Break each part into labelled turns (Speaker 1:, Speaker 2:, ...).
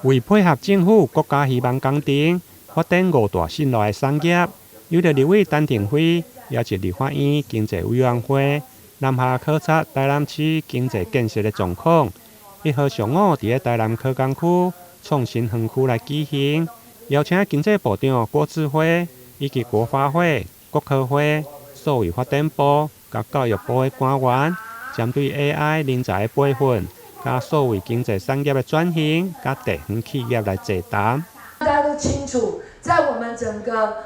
Speaker 1: 为配合政府国家希望工程发展5大新路的产业，有着立委陈廷辉邀请立法院经济委员会南下考察台南市经济建设的状况。1号上午伫台南科工区创新园区来举行，邀请经济部长郭志辉以及国发会、国科会、数位发展部、甲教育部的官员，针对 AI 人才的培训。甲数位经济产业的转型，甲地方企业来座谈。
Speaker 2: 大家都清楚，在我们整个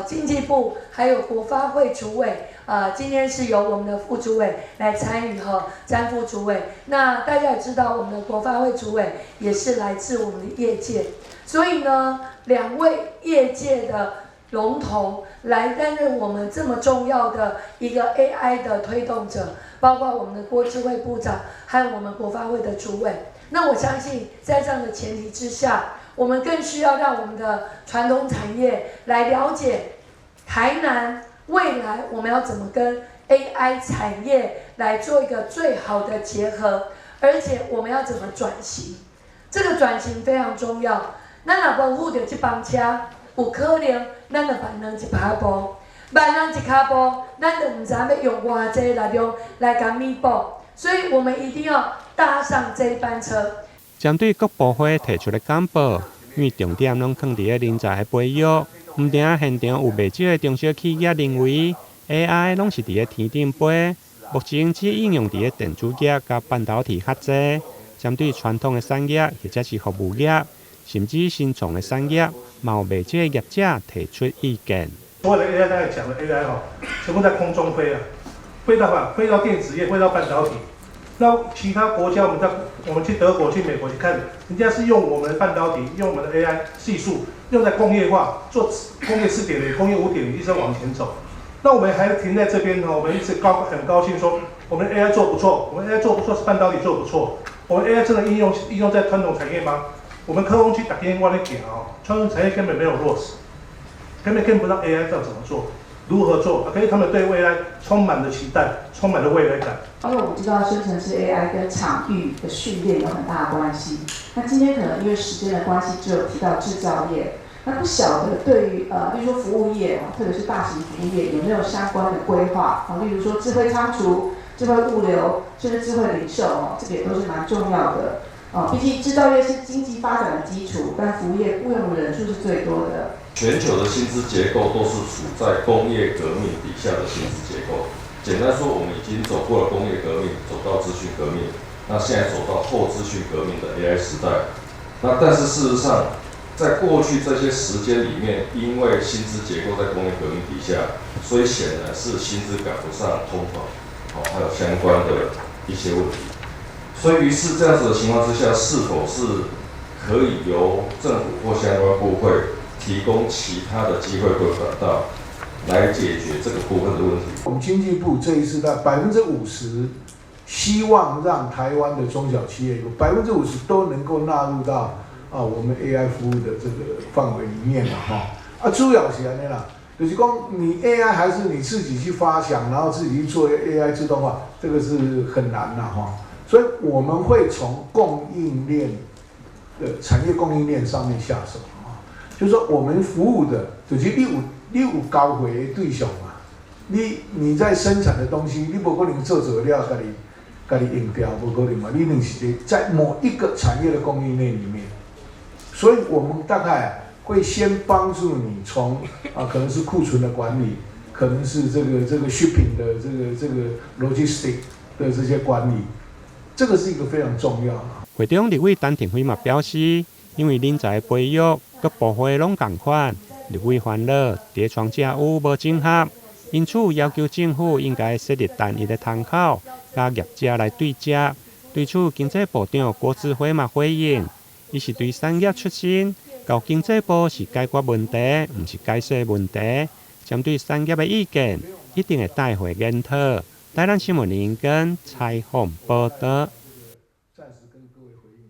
Speaker 2: 经济部还有国发会主委，今天是由我们的副主委来参与詹副主委。那大家也知道，我们的国发会主委也是来自我们的业界，所以呢，2位业界的龙头来担任我们这么重要的一个 AI 的推动者。包括我们的郭智慧部长，还有我们国发会的主委。那我相信，在这样的前提之下，我们更需要让我们的传统产业来了解台南未来我们要怎么跟 AI 产业来做一个最好的结合，而且我们要怎么转型。这个转型非常重要。咱若无扶着这班车，有可能咱就万人一拍步。万人一脚步，咱就唔知要用偌济力量来甲弥补，所以我们一定要搭上这班车。
Speaker 1: 针对各部会提出的简报，因为重点拢放伫人才的培育，唔定现场有袂少的中小企业认为 AI 拢是伫天顶飞，目前只应用伫电子业甲半导体较济。针对传统的产业或者是服务业，甚至新创的产业，嘛有袂少业者提出意见。
Speaker 3: 所有的 AI 刚才讲的 AI 全部在空中飞啊，飞到电子业，飞到半导体。那其他国家，我们去德国、去美国去看，人家是用我们的半导体，用我们的 AI 技术，用在工业化，做工业4.0、工业5.0，一直往前走。那我们还停在这边我们一直很高兴说，我们 AI 做不错，我们 AI 做不错是半导体做不错，我们 AI 真的应用在传统产业吗？我们科工区打电话来讲传统产业根本没有落实。根本不知道 AI 要怎么做，如何做，可是他们对未来充满了期待，充满了未来感。
Speaker 4: 因为我们知道生成式 AI 跟场域的训练有很大的关系。那今天可能因为时间的关系，只有提到制造业。那不晓得对于例如说服务业特别是大型服务业有没有相关的规划例如说智慧仓储、智慧物流，甚至智慧零售这个也都是蛮重要的。毕竟制造业是经济发展的基础，但服务业雇用的人数是最多的。
Speaker 5: 全球的薪资结构都是处在工业革命底下的薪资结构。简单说，我们已经走过了工业革命，走到资讯革命，那现在走到后资讯革命的 AI 时代。那但是事实上，在过去这些时间里面，因为薪资结构在工业革命底下，所以显然是薪资赶不上通膨，还有相关的一些问题。所以于是这样子的情况之下，是否是可以由政府或相关部会提供其他的机会或管道来解决这个部分的问题？
Speaker 6: 我们经济部这一次的50%，希望让台湾的中小企业有50%都能够纳入到我们 AI 服务的这个范围里面了主要是安尼啦，就是讲你 AI 还是你自己去发想，然后自己去做 AI 自动化，这个是很难啦所以我们会从供应链的产业供应链上面下手就是说我们服务的，就是你有交货的对象嘛，你在生产的东西，你不可能做了给你用掉，不可能嘛，你一定是在某一个产业的供应链里面，所以我们大概会先帮助你从可能是库存的管理，可能是这个 shipping 的这个 logistic 的这些管理。这个是一个非常重要的。
Speaker 1: 会长立委陈廷辉嘛表示，因为人才培育各部会拢同款，立委烦恼伫创价有无整合，因此要求政府应该设立单一的窗口，甲业者来对接。对此，经济部长郭志辉嘛回应，伊是对产业出身，交经济部是解决问题，毋是解释问题。针对产业的意见，一定会带回检讨。台南新闻林根采访报道。